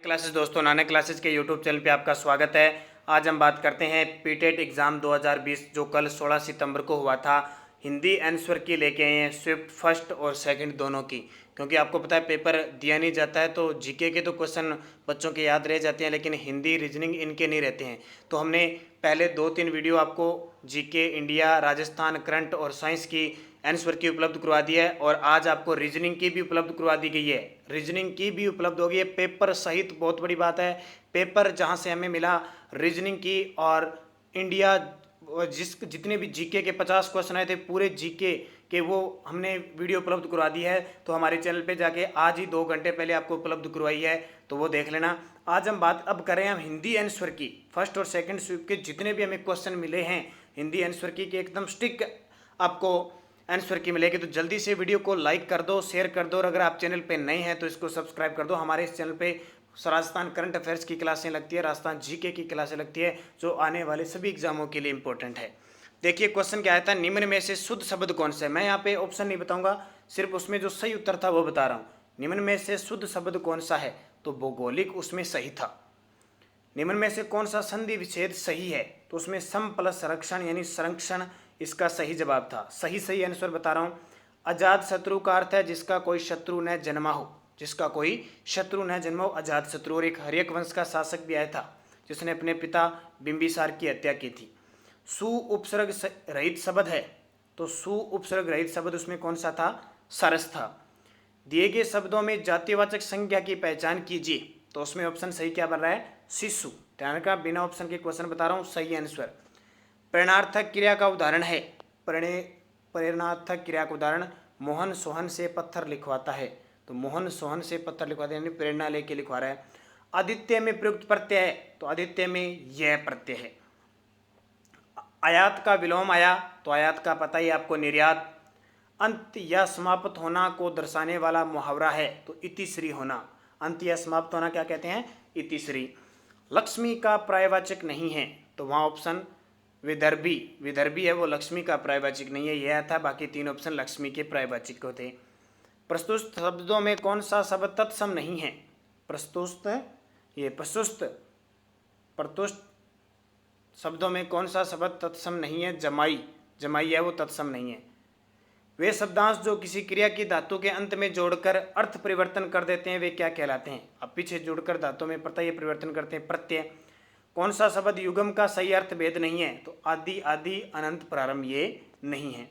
Classes दोस्तों, Nanak classes के YouTube channel पे आपका स्वागत है। आज हम बात करते हैं पीटेट एग्ज़ाम 2020 जो कल 16 सितंबर को हुआ था। हिंदी आंसर की लेके आए हैं, स्विफ्ट फर्स्ट और सेकंड दोनों की, क्योंकि आपको पता है पेपर दिया नहीं जाता है तो जीके के तो क्वेश्चन बच्चों के याद रह जाते हैं, लेकिन हिंदी रीजनिंग इनके नहीं रहते हैं। तो हमने पहले 2-3 वीडियो आपको जीके, इंडिया, राजस्थान, करंट और साइंस की आंसर की उपलब्ध करवा दी है, और आज आपको रीजनिंग की भी उपलब्ध करवा दी गई है। रीजनिंग की भी उपलब्ध होगी है पेपर सहित, बहुत बड़ी बात है। पेपर जहां से हमें मिला रीजनिंग की और इंडिया, जितने भी जीके के 50 क्वेश्चन आए थे पूरे जीके के, वो हमने वीडियो उपलब्ध करवा दी है। तो हमारे चैनल पे जाके आज ही 2 घंटे पहले आपको उपलब्ध करवाई है, तो वो देख लेना। आज हम बात अब करें हम हिंदी आंसर की, फर्स्ट और सेकंड स्वीप के जितने भी हमें क्वेश्चन मिले हैं हिंदी आंसर की के एकदम स्टिक आपको आंसर की मिलेगी। तो जल्दी से वीडियो को लाइक कर दो, शेयर कर दो, और अगर आप चैनल पे नए हैं तो इसको सब्सक्राइब कर दो। हमारे इस चैनल पे राजस्थान करंट अफेयर्स की क्लासें लगती है, राजस्थान जीके की क्लासें लगती है, जो आने वाले सभी एग्जामों के लिए इंपॉर्टेंट है। देखिए क्वेश्चन क्या आता है, निम्न में से शुद्ध शब्द कौन सा है। मैं यहाँ पे ऑप्शन नहीं बताऊंगा, सिर्फ उसमें जो सही उत्तर था वो बता रहा हूँ। निम्न में से शुद्ध शब्द कौन सा है, तो भौगोलिक उसमें सही था। निम्न में से कौन सा संधि विच्छेद सही है, तो उसमें सम प्लस संरक्षण यानी संरक्षण इसका सही जवाब था। सही आंसर बता रहा हूँ। अजात शत्रु का अर्थ है जिसका कोई शत्रु न जन्मा हो, जिसका कोई शत्रु न जन्मा हो, अजात शत्रु। और एक हर्यक वंश का शासक भी आया था जिसने अपने पिता बिंबिसार की हत्या की थी। सु उपसर्ग रहित शब्द है, तो सु उपसर्ग रहित शब्द उसमें कौन सा था, सरस था। दिए गए शब्दों में जातिवाचक संज्ञा की पहचान कीजिए, तो उसमें ऑप्शन सही क्या बन रहा है, शिशु। ध्यान का बिना ऑप्शन के क्वेश्चन बता रहा हूँ, सही आंसर। प्रेरणार्थक क्रिया का उदाहरण है, प्रेरणार्थक क्रिया का उदाहरण मोहन सोहन से पत्थर लिखवाता है, तो मोहन सोहन से पत्थर लिखवाता है यानी प्रेरणा लेके लिखवा रहा है। आदित्य में प्रयुक्त प्रत्यय है, तो आदित्य में यह प्रत्यय है। आयात का विलोम आया, तो आयात का पता ही आपको निर्यात। अंत या समाप्त होना को दर्शाने वाला मुहावरा है, तो इतिश्री होना। अंत या समाप्त होना क्या कहते हैं, इतिश्री। लक्ष्मी का पर्यायवाचक नहीं है, तो वहाँ ऑप्शन विदर्भी, विदर्भी है, वो लक्ष्मी का पर्यायवाचक नहीं है, यह था। बाकी 3 ऑप्शन लक्ष्मी के पर्यायवाचक होते। प्रस्तुत शब्दों में कौन सा शब्द तत्सम नहीं है, प्रस्तुत ये प्रस्तुत प्रतुष्ट शब्दों में कौन सा शब्द तत्सम नहीं है, जमाई, जमाई है वो तत्सम नहीं है। वे शब्दांश जो किसी क्रिया की धातु के अंत में जोड़कर अर्थ परिवर्तन कर देते हैं वे क्या कहलाते हैं। अब पीछे जोड़कर धातु में प्रत्यय परिवर्तन करते हैं, प्रत्यय। कौन सा शब्द युगम का सही अर्थ भेद नहीं है, तो आदि, आदि, अनंत, प्रारंभ ये नहीं है।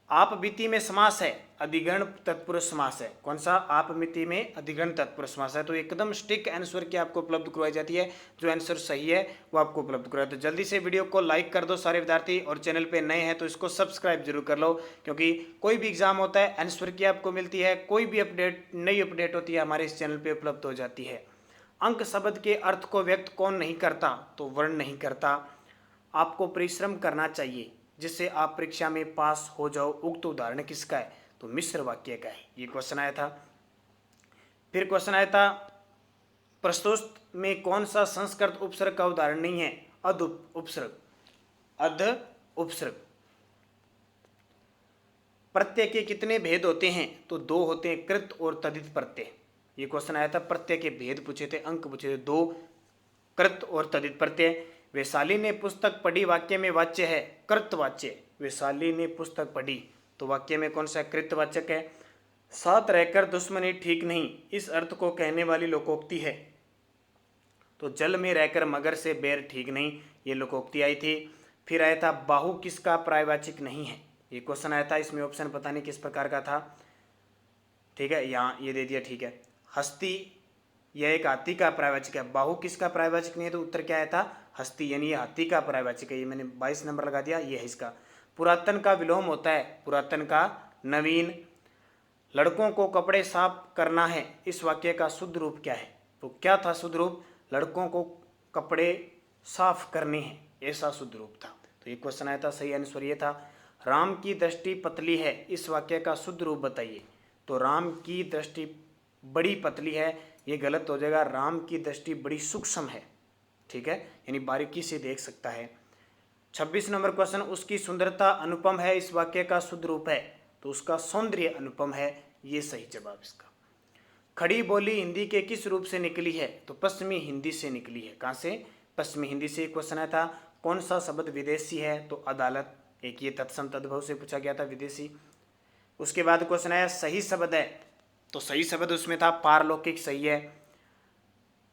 आप बीती में समास है, अधिगण तत्पुरुष समास है। कौन सा, आप मिति में अधिगण तत्पुरुष समास है। तो एकदम स्टिक आंसर की आपको उपलब्ध करवाई जाती है, जो आंसर सही है वो आपको उपलब्ध करवाई। तो जल्दी से वीडियो को लाइक कर दो सारे विद्यार्थी, और चैनल पे नए हैं तो इसको सब्सक्राइब जरूर कर लो, क्योंकि कोई भी एग्जाम होता है आंसर की आपको मिलती है, कोई भी अपडेट नई अपडेट होती है हमारे इस चैनल पर उपलब्ध हो जाती है। अंक शब्द के अर्थ को व्यक्त कौन नहीं करता, तो वर्ण नहीं करता। आपको परिश्रम करना चाहिए जिससे आप परीक्षा में पास हो जाओ। उक्त उदाहरण किसका है, तो मिश्र वाक्य का है। ये क्वेश्चन आया था। फिर क्वेश्चन आया था प्रस्तुत में कौन सा संस्कृत उपसर्ग का उदाहरण नहीं है, अध उपसर्ग, अध उपसर्ग। प्रत्यय के कितने भेद होते हैं, तो 2 होते हैं, कृत और तदित प्रत्यय। ये क्वेश्चन आया था, प्रत्यय के भेद पूछे थे, अंक पूछे थे, 2 कृत और तदित प्रत्यय। वैशाली ने पुस्तक पढ़ी वाक्य में वाच्य है कृतवाच्य, वैशाली ने पुस्तक पढ़ी, तो वाक्य में कौन सा कृतवाचक है। साथ रहकर दुश्मनी ठीक नहीं, इस अर्थ को कहने वाली लोकोक्ति है, तो जल में रहकर मगर से बैर ठीक नहीं, ये लोकोक्ति आई थी। फिर आया था बाहु किसका पर्यायवाचक नहीं है, ये क्वेश्चन आया था। इसमें ऑप्शन पता नहीं किस प्रकार का था, ठीक है, यहाँ ये दे दिया, ठीक है। हस्ती यह एक हाथी का पर्यायवाचक है, बाहु किसका पर्यायवाचक नहीं है, तो उत्तर क्या आया था, हस्ती, यानी ये हाथी का पर्यायवाचक है। ये मैंने 22 नंबर लगा दिया, ये है इसका। पुरातन का विलोम होता है, पुरातन का नवीन। लड़कों को कपड़े साफ करना है, इस वाक्य का शुद्ध रूप क्या है, तो क्या था शुद्ध रूप, लड़कों को कपड़े साफ करने हैं, ऐसा शुद्ध रूप था। तो ये क्वेश्चन आया था, सही आंसर ये था। राम की दृष्टि पतली है, इस वाक्य का शुद्ध रूप बताइए, तो राम की दृष्टि बड़ी पतली है, ये गलत हो जाएगा। राम की दृष्टि बड़ी सूक्ष्म है, ठीक है, यानी बारीकी से देख सकता है। 26 नंबर क्वेश्चन, उसकी सुंदरता अनुपम है, इस वाक्य का शुद्ध रूप है, तो उसका सौंदर्य अनुपम है, ये सही जवाब इसका। खड़ी बोली हिंदी के किस रूप से निकली है? तो पश्चिमी हिंदी से निकली है। कहाँ से? पश्चिमी हिंदी से। क्वेश्चन आया था कौन सा शब्द विदेशी है? तो अदालत। एक ये तत्सम तद्भव से पूछा गया था, विदेशी। उसके बाद क्वेश्चन आया सही शब्द है, तो सही शब्द उसमें था पारलौकिक, सही है।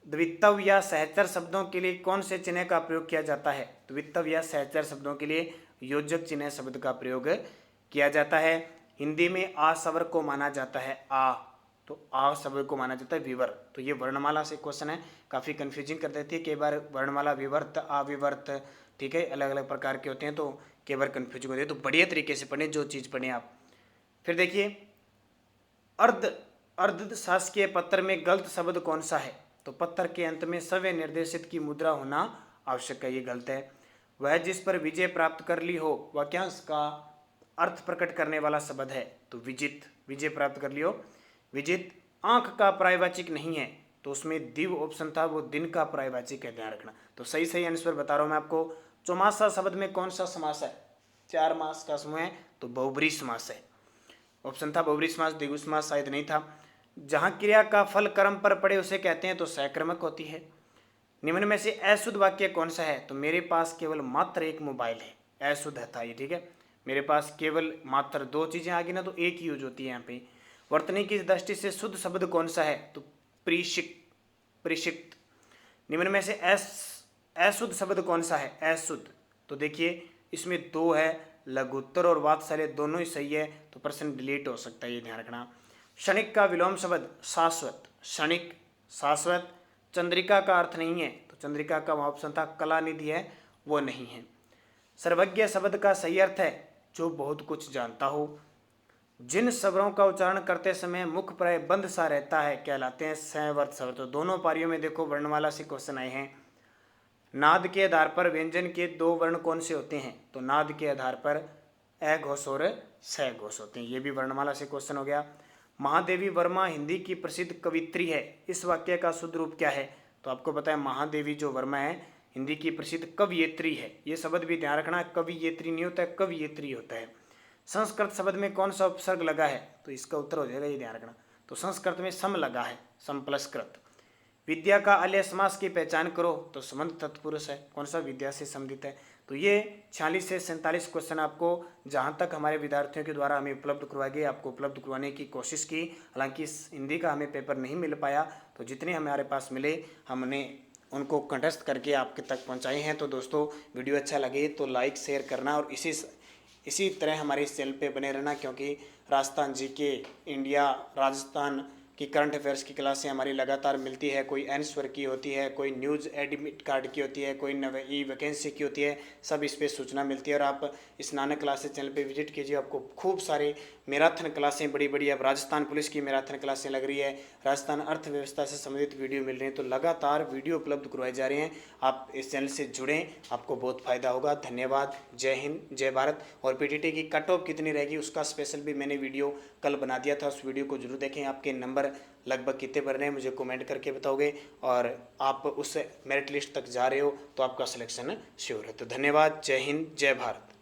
द्वित्व या सहचर शब्दों के लिए कौन से चिन्ह का प्रयोग किया जाता है? द्वित्व या सहचर शब्दों के लिए योजक चिन्ह शब्द का प्रयोग किया जाता है। हिंदी में आ स्वर को माना जाता है, आ, तो आ शब्द को माना जाता है विवर। तो ये वर्णमाला से क्वेश्चन है, काफ़ी कंफ्यूजिंग कर देती है कई बार वर्णमाला, विवर्त, अविवर्त, ठीक है, अलग अलग प्रकार के होते हैं, तो कई बार कंफ्यूजिंग होती है। तो बढ़िया तरीके से पढ़ें, जो चीज़ पढ़ें आप। फिर देखिए अर्ध शासकीय पत्र में गलत शब्द कौन सा है? तो पत्र के अंत में सव्य निर्देशित की मुद्रा होना आवश्यक है, ये गलत है। वह जिस पर विजय प्राप्त कर ली हो, वाक्यांश का अर्थ प्रकट करने वाला शब्द है, तो विजित, विजय प्राप्त कर लियो। विजित आंख का पर्यायवाची नहीं है, तो उसमें दिव ऑप्शन था, वो दिन का पर्यायवाची है, ध्यान रखना। तो सही सही आंसर बता रहा हूं मैं आपको। चौमासा शब्द में कौन सा समास है? 4 मास का समूह है, तो बहुब्रीहि समास है। ऑप्शन था बहुब्रीहि समास, द्विगु समास शायद नहीं था। जहां क्रिया का फल कर्म पर पड़े उसे कहते हैं, तो सहकर्मक होती है। निम्न में से अशुद्ध वाक्य कौन सा है? तो मेरे पास केवल मात्र एक मोबाइल है, अशुद्ध था ये, ठीक है। मेरे पास केवल मात्र 2 चीजें आ गई ना, तो एक ही यूज होती है यहाँ पे। वर्तनी की दृष्टि से शुद्ध शब्द कौन सा है? तो प्रीषिक्त, प्रीषिक्त। निम्न में से अशुद्ध शब्द कौन सा है? अशुद्ध। तो देखिए इसमें 2 है, लघुत्तर और वात्सल्य दोनों ही सही है, तो प्रश्न डिलीट हो सकता है, ये ध्यान रखना। क्षणिक का विलोम शब्द शाश्वत, क्षणिक, शाश्वत। चंद्रिका का अर्थ नहीं है, तो चंद्रिका का ऑप्शन था कलानिधि है, वो नहीं है। सर्वज्ञ शब्द का सही अर्थ है जो बहुत कुछ जानता हो। जिन स्वरों का उच्चारण करते समय मुख प्राय बंद सा रहता है कहलाते हैं संवर्त स्वर। तो दोनों पारियों में देखो वर्णमाला से क्वेश्चन आए हैं। नाद के आधार पर व्यंजन के 2 वर्ण कौन से होते हैं? तो नाद के आधार पर अ घोष और स घोष होते हैं, ये भी वर्णमाला से क्वेश्चन हो गया। महादेवी वर्मा हिंदी की प्रसिद्ध कवित्री है, इस वाक्य का शुद्ध रूप क्या है? तो आपको पता है महादेवी जो वर्मा है हिंदी की प्रसिद्ध कवियत्री है, ये शब्द भी ध्यान रखना, कवियत्री नहीं होता है, कवियत्री होता है। संस्कृत शब्द में कौन सा उपसर्ग लगा है? तो इसका उत्तर हो जाएगा, ये ध्यान रखना। तो संस्कृत में सम लगा है, सम प्लस कृत। विद्या का अल्य समास की पहचान करो, तो संबंध तत्पुरुष है, कौन सा? विद्या से संबंधित है। तो ये 46 से 47 क्वेश्चन आपको जहाँ तक हमारे विद्यार्थियों के द्वारा हमें उपलब्ध करवाए गए, आपको उपलब्ध करवाने की कोशिश की। हालांकि इस हिंदी का हमें पेपर नहीं मिल पाया, तो जितने हमारे पास मिले हमने उनको कंठस्थ करके आपके तक पहुँचाए हैं। तो दोस्तों वीडियो अच्छा लगे तो लाइक शेयर करना, और इसी तरह हमारे इस चैनल पे बने रहना, क्योंकि राजस्थान जीके, इंडिया, राजस्थान की करंट अफेयर्स की क्लासें हमारी लगातार मिलती है। कोई आंसर की होती है, कोई न्यूज़ एडमिट कार्ड की होती है, कोई नई वैकेंसी की होती है, सब इस पे सूचना मिलती है। और आप इस नानक क्लासेस चैनल पे विजिट कीजिए, आपको खूब सारे मैराथन क्लासें बड़ी बड़ी, अब राजस्थान पुलिस की मैराथन क्लासें लग रही है, राजस्थान अर्थव्यवस्था से संबंधित वीडियो मिल रहे हैं, तो लगातार वीडियो उपलब्ध करवाए जा रहे हैं। आप इस चैनल से जुड़ें, आपको बहुत फायदा होगा। धन्यवाद, जय हिंद, जय भारत। और पीटीटी की कट ऑफ कितनी रहेगी उसका स्पेशल भी मैंने वीडियो कल बना दिया था, उस वीडियो को जरूर देखें। आपके नंबर लगभग कितने बढ़ रहे हैं मुझे कमेंट करके बताओगे, और आप उस मेरिट लिस्ट तक जा रहे हो तो आपका सिलेक्शन श्योर है। तो धन्यवाद, जय हिंद, जय भारत।